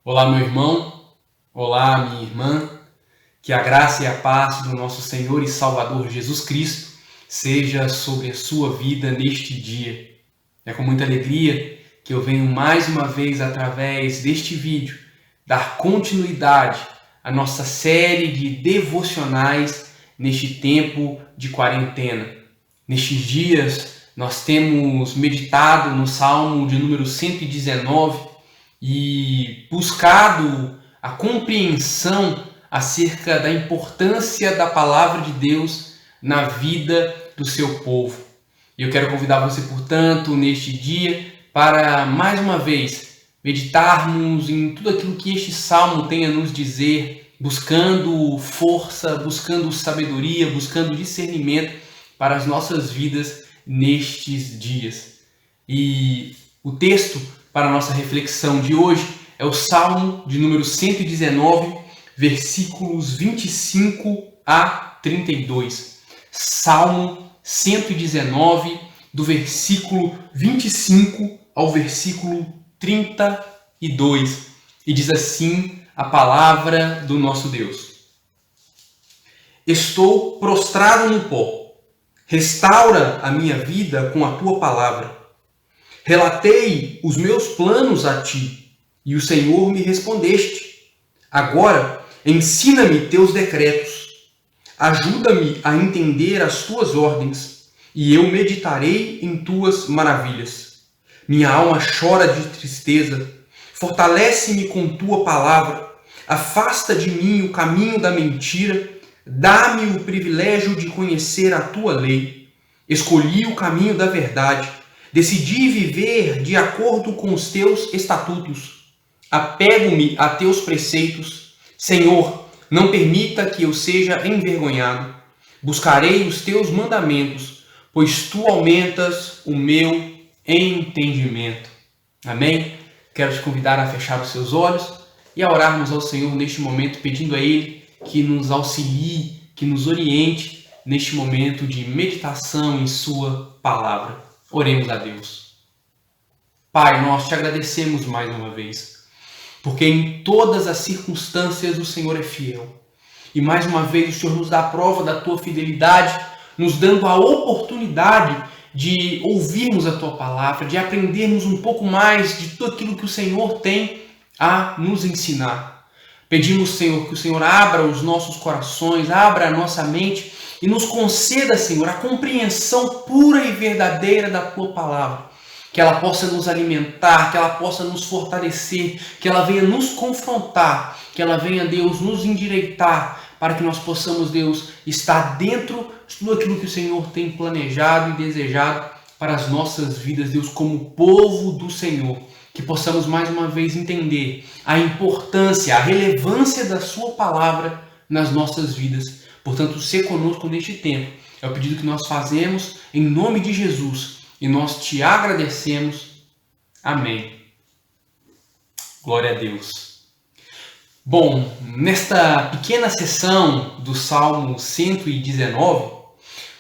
Olá, meu irmão. Olá, minha irmã. Que a graça e a paz do nosso Senhor e Salvador Jesus Cristo seja sobre a sua vida neste dia. É com muita alegria que eu venho mais uma vez, através deste vídeo, dar continuidade à nossa série de devocionais neste tempo de quarentena. Nestes dias, nós temos meditado no Salmo de número 119 e buscado a compreensão acerca da importância da palavra de Deus na vida do seu povo. E eu quero convidar você, portanto, neste dia, para mais uma vez meditarmos em tudo aquilo que este salmo tem a nos dizer, buscando força, buscando sabedoria, buscando discernimento para as nossas vidas nestes dias. E o texto para a nossa reflexão de hoje é o Salmo de número 119, versículos 25 a 32. Salmo 119, do versículo 25 ao versículo 32. E diz assim a palavra do nosso Deus: Estou prostrado no pó. Restaura a minha vida com a tua palavra. Relatei os meus planos a ti, e o Senhor me respondeste. Agora, ensina-me teus decretos. Ajuda-me a entender as tuas ordens, e eu meditarei em tuas maravilhas. Minha alma chora de tristeza. Fortalece-me com tua palavra. Afasta de mim o caminho da mentira. Dá-me o privilégio de conhecer a tua lei. Escolhi o caminho da verdade. Decidi viver de acordo com os teus estatutos. Apego-me a teus preceitos. Senhor, não permita que eu seja envergonhado. Buscarei os teus mandamentos, pois tu aumentas o meu entendimento. Amém? Quero te convidar a fechar os seus olhos e a orarmos ao Senhor neste momento, pedindo a Ele que nos auxilie, que nos oriente neste momento de meditação em sua palavra. Oremos a Deus. Pai, nós te agradecemos mais uma vez, porque em todas as circunstâncias o Senhor é fiel. E mais uma vez o Senhor nos dá a prova da tua fidelidade, nos dando a oportunidade de ouvirmos a tua palavra, de aprendermos um pouco mais de tudo aquilo que o Senhor tem a nos ensinar. Pedimos, Senhor, que o Senhor abra os nossos corações, abra a nossa mente e nos conceda, Senhor, a compreensão pura e verdadeira da tua palavra. Que ela possa nos alimentar, que ela possa nos fortalecer, que ela venha nos confrontar, que ela venha, Deus, nos endireitar, para que nós possamos, Deus, estar dentro de tudo aquilo que o Senhor tem planejado e desejado para as nossas vidas, Deus, como povo do Senhor. Que possamos mais uma vez entender a importância, a relevância da sua palavra nas nossas vidas. Portanto, se conosco neste tempo. É o pedido que nós fazemos em nome de Jesus. E nós te agradecemos. Amém. Glória a Deus. Bom, nesta pequena sessão do Salmo 119,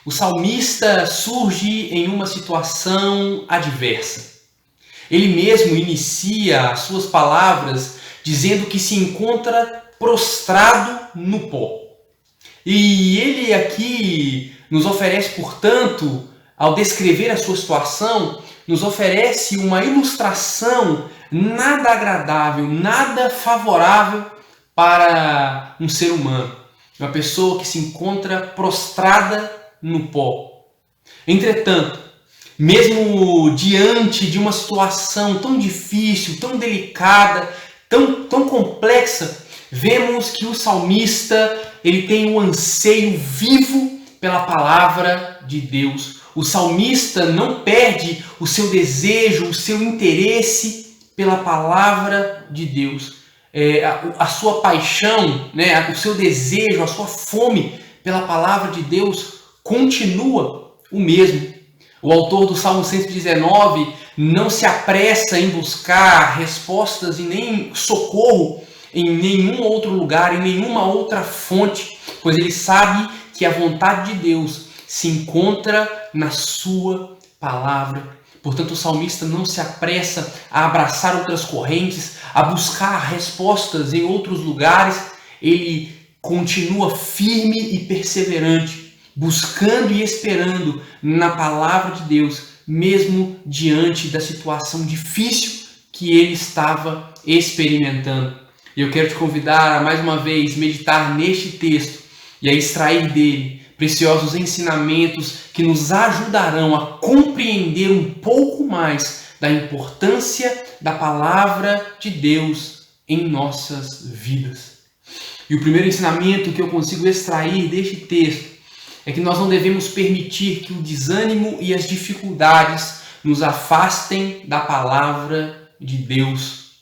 o salmista surge em uma situação adversa. Ele mesmo inicia as suas palavras dizendo que se encontra prostrado no pó. E ele aqui nos oferece, portanto, ao descrever a sua situação, nos oferece uma ilustração nada agradável, nada favorável para um ser humano. Uma pessoa que se encontra prostrada no pó. Entretanto, mesmo diante de uma situação tão difícil, tão delicada, tão complexa, vemos que o salmista ele tem um anseio vivo pela palavra de Deus. O salmista não perde o seu desejo, o seu interesse pela palavra de Deus. A sua paixão, né, o seu desejo, a sua fome pela palavra de Deus continua o mesmo. O autor do Salmo 119 não se apressa em buscar respostas e nem socorro em nenhum outro lugar, em nenhuma outra fonte, pois ele sabe que a vontade de Deus se encontra na sua palavra. Portanto, o salmista não se apressa a abraçar outras correntes, a buscar respostas em outros lugares. Ele continua firme e perseverante, buscando e esperando na palavra de Deus, mesmo diante da situação difícil que ele estava experimentando. E eu quero te convidar a mais uma vez meditar neste texto e a extrair dele preciosos ensinamentos que nos ajudarão a compreender um pouco mais da importância da palavra de Deus em nossas vidas. E o primeiro ensinamento que eu consigo extrair deste texto é que nós não devemos permitir que o desânimo e as dificuldades nos afastem da palavra de Deus.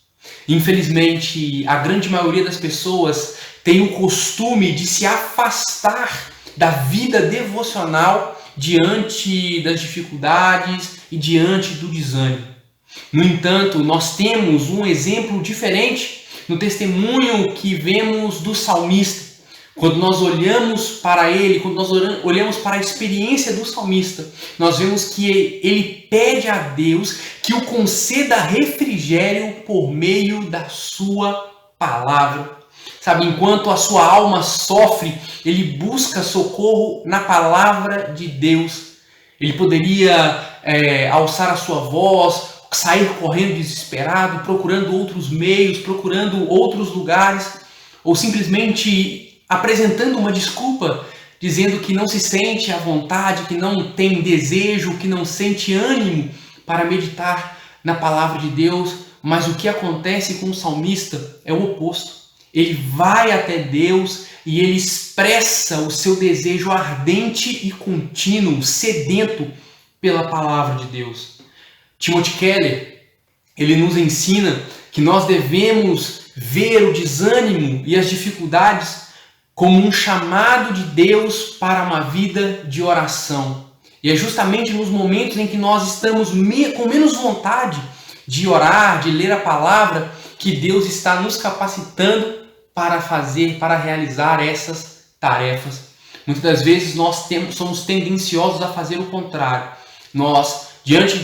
Infelizmente, a grande maioria das pessoas tem o costume de se afastar da vida devocional diante das dificuldades e diante do desânimo. No entanto, nós temos um exemplo diferente no testemunho que vemos do salmista. Quando nós olhamos para ele, quando nós olhamos para a experiência do salmista, nós vemos que ele pede a Deus que o conceda refrigério por meio da sua palavra. Sabe, enquanto a sua alma sofre, ele busca socorro na palavra de Deus. Ele poderia alçar a sua voz, sair correndo desesperado, procurando outros meios, procurando outros lugares, ou simplesmente apresentando uma desculpa, dizendo que não se sente à vontade, que não tem desejo, que não sente ânimo para meditar na palavra de Deus. Mas o que acontece com o salmista é o oposto. Ele vai até Deus e ele expressa o seu desejo ardente e contínuo, sedento pela palavra de Deus. Timothy Keller, ele nos ensina que nós devemos ver o desânimo e as dificuldades como um chamado de Deus para uma vida de oração. E é justamente nos momentos em que nós estamos com menos vontade de orar, de ler a palavra, que Deus está nos capacitando para realizar essas tarefas. Muitas das vezes nós somos tendenciosos a fazer o contrário. Nós, diante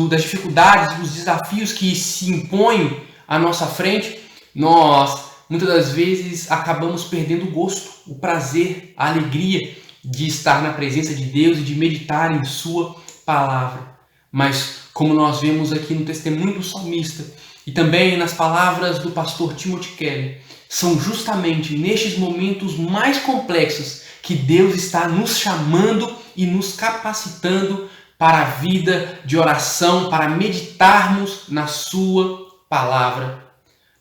das dificuldades, dos desafios que se impõem à nossa frente, nós muitas das vezes acabamos perdendo o gosto, o prazer, a alegria de estar na presença de Deus e de meditar em sua palavra. Mas como nós vemos aqui no testemunho do salmista e também nas palavras do pastor Timothy Keller, são justamente nestes momentos mais complexos que Deus está nos chamando e nos capacitando para a vida de oração, para meditarmos na sua palavra.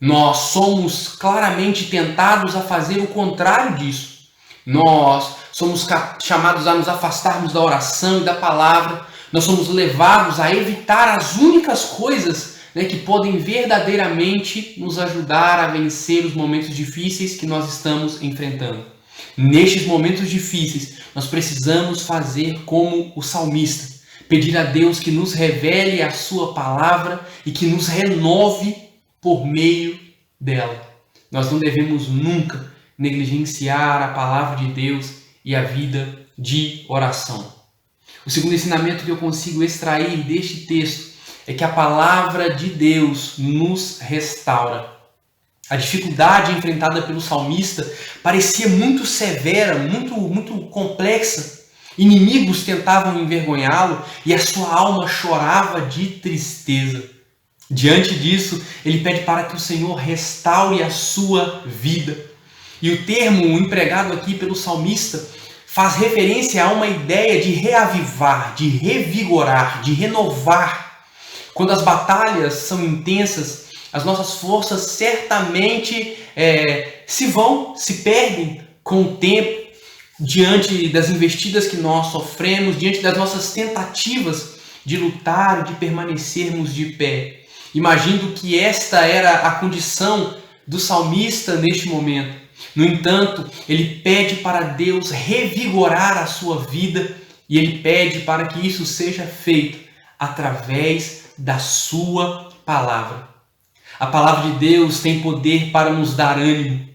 Nós somos claramente tentados a fazer o contrário disso. Nós somos chamados a nos afastarmos da oração e da palavra. Nós somos levados a evitar as únicas coisas que podem verdadeiramente nos ajudar a vencer os momentos difíceis que nós estamos enfrentando. Nestes momentos difíceis, nós precisamos fazer como o salmista, pedir a Deus que nos revele a sua palavra e que nos renove por meio dela. Nós não devemos nunca negligenciar a palavra de Deus e a vida de oração. O segundo ensinamento que eu consigo extrair deste texto é que a palavra de Deus nos restaura. A dificuldade enfrentada pelo salmista parecia muito severa, muito complexa. Inimigos tentavam envergonhá-lo e a sua alma chorava de tristeza. Diante disso, ele pede para que o Senhor restaure a sua vida. E o termo empregado aqui pelo salmista faz referência a uma ideia de reavivar, de revigorar, de renovar. Quando as batalhas são intensas, as nossas forças certamente se perdem com o tempo, diante das investidas que nós sofremos, diante das nossas tentativas de lutar e de permanecermos de pé. Imagino que esta era a condição do salmista neste momento. No entanto, ele pede para Deus revigorar a sua vida e ele pede para que isso seja feito através da sua palavra. A palavra de Deus tem poder para nos dar ânimo.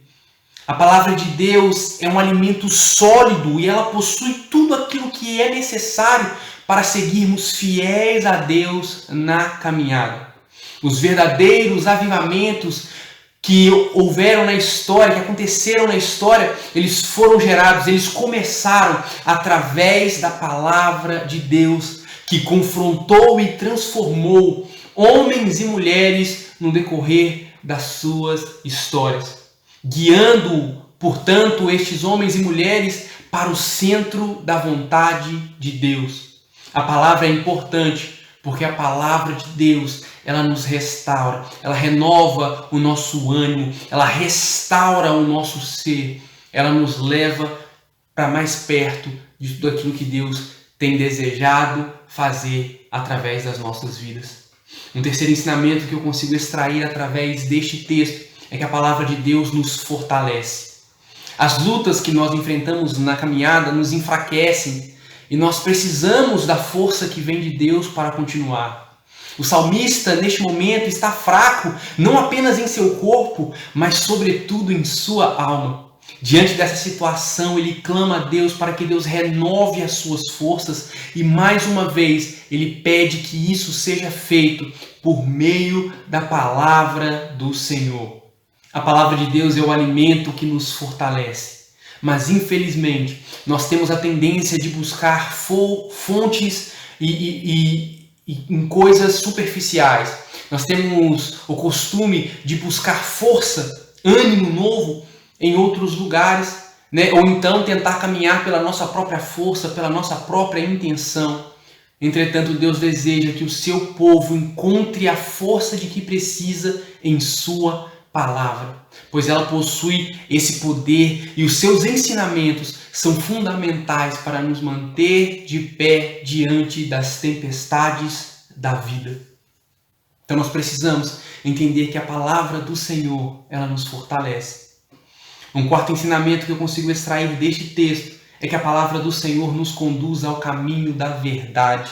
A palavra de Deus é um alimento sólido e ela possui tudo aquilo que é necessário para seguirmos fiéis a Deus na caminhada. Os verdadeiros avivamentos que houveram na história, que aconteceram na história, eles foram gerados, eles começaram através da palavra de Deus, que confrontou e transformou homens e mulheres no decorrer das suas histórias, guiando, portanto, estes homens e mulheres para o centro da vontade de Deus. A palavra é importante, porque a palavra de Deus, ela nos restaura, ela renova o nosso ânimo, ela restaura o nosso ser, ela nos leva para mais perto de tudo aquilo que Deus tem desejado fazer através das nossas vidas. Um terceiro ensinamento que eu consigo extrair através deste texto é que a palavra de Deus nos fortalece. As lutas que nós enfrentamos na caminhada nos enfraquecem e nós precisamos da força que vem de Deus para continuar. O salmista, neste momento, está fraco, não apenas em seu corpo, mas sobretudo em sua alma. Diante dessa situação, ele clama a Deus para que Deus renove as suas forças e, mais uma vez, ele pede que isso seja feito por meio da palavra do Senhor. A palavra de Deus é o alimento que nos fortalece. Mas, infelizmente, nós temos a tendência de buscar fontes em coisas superficiais. Nós temos o costume de buscar força, ânimo novo em outros lugares, né? Ou então tentar caminhar pela nossa própria força, pela nossa própria intenção. Entretanto, Deus deseja que o seu povo encontre a força de que precisa em sua palavra, pois ela possui esse poder e os seus ensinamentos são fundamentais para nos manter de pé diante das tempestades da vida. Então nós precisamos entender que a palavra do Senhor, ela nos fortalece. Um quarto ensinamento que eu consigo extrair deste texto é que a palavra do Senhor nos conduz ao caminho da verdade.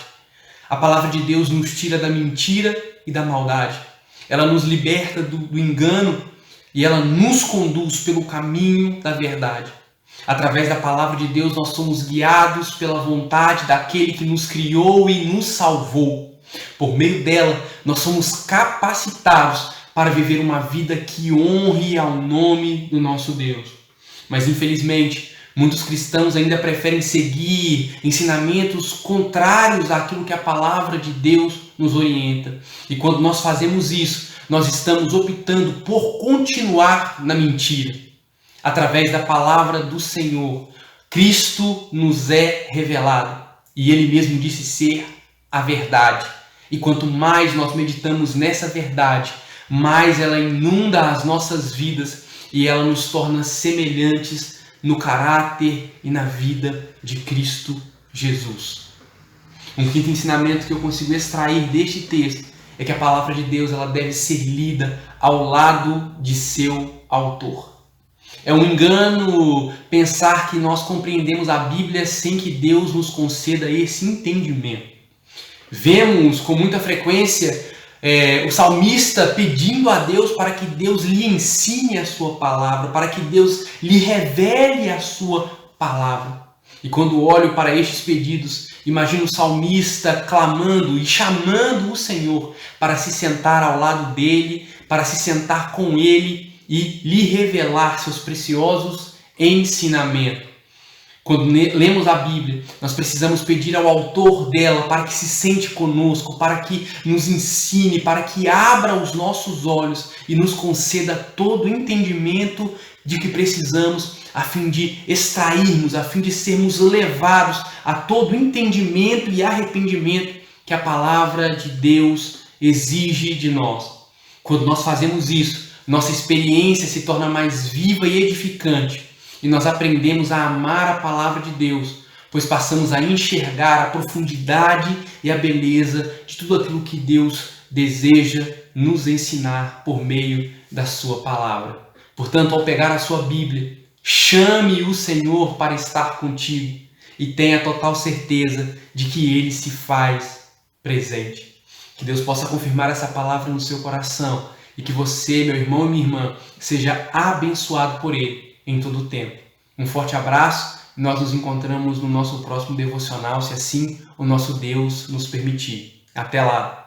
A palavra de Deus nos tira da mentira e da maldade. Ela nos liberta do engano e ela nos conduz pelo caminho da verdade. Através da palavra de Deus, nós somos guiados pela vontade daquele que nos criou e nos salvou. Por meio dela, nós somos capacitados para viver uma vida que honre ao nome do nosso Deus. Mas, infelizmente, muitos cristãos ainda preferem seguir ensinamentos contrários àquilo que a palavra de Deus nos orienta. E quando nós fazemos isso, nós estamos optando por continuar na mentira. Através da palavra do Senhor, Cristo nos é revelado. E Ele mesmo disse ser a verdade. E quanto mais nós meditamos nessa verdade, mais ela inunda as nossas vidas e ela nos torna semelhantes no caráter e na vida de Cristo Jesus. Um quinto ensinamento que eu consigo extrair deste texto é que a palavra de Deus ela deve ser lida ao lado de seu autor. É um engano pensar que nós compreendemos a Bíblia sem que Deus nos conceda esse entendimento. Vemos com muita frequência o salmista pedindo a Deus para que Deus lhe ensine a sua palavra, para que Deus lhe revele a sua palavra. E quando olho para estes pedidos, imagino o salmista clamando e chamando o Senhor para se sentar ao lado dele, para se sentar com ele e lhe revelar seus preciosos ensinamentos. Quando lemos a Bíblia, nós precisamos pedir ao autor dela para que se sente conosco, para que nos ensine, para que abra os nossos olhos e nos conceda todo o entendimento de que precisamos a fim de extrairmos, a fim de sermos levados a todo o entendimento e arrependimento que a palavra de Deus exige de nós. Quando nós fazemos isso, nossa experiência se torna mais viva e edificante. E nós aprendemos a amar a palavra de Deus, pois passamos a enxergar a profundidade e a beleza de tudo aquilo que Deus deseja nos ensinar por meio da sua palavra. Portanto, ao pegar a sua Bíblia, chame o Senhor para estar contigo e tenha total certeza de que Ele se faz presente. Que Deus possa confirmar essa palavra no seu coração e que você, meu irmão e minha irmã, seja abençoado por Ele em todo o tempo. Um forte abraço Nós nos encontramos no nosso próximo devocional, se assim o nosso Deus nos permitir. Até lá!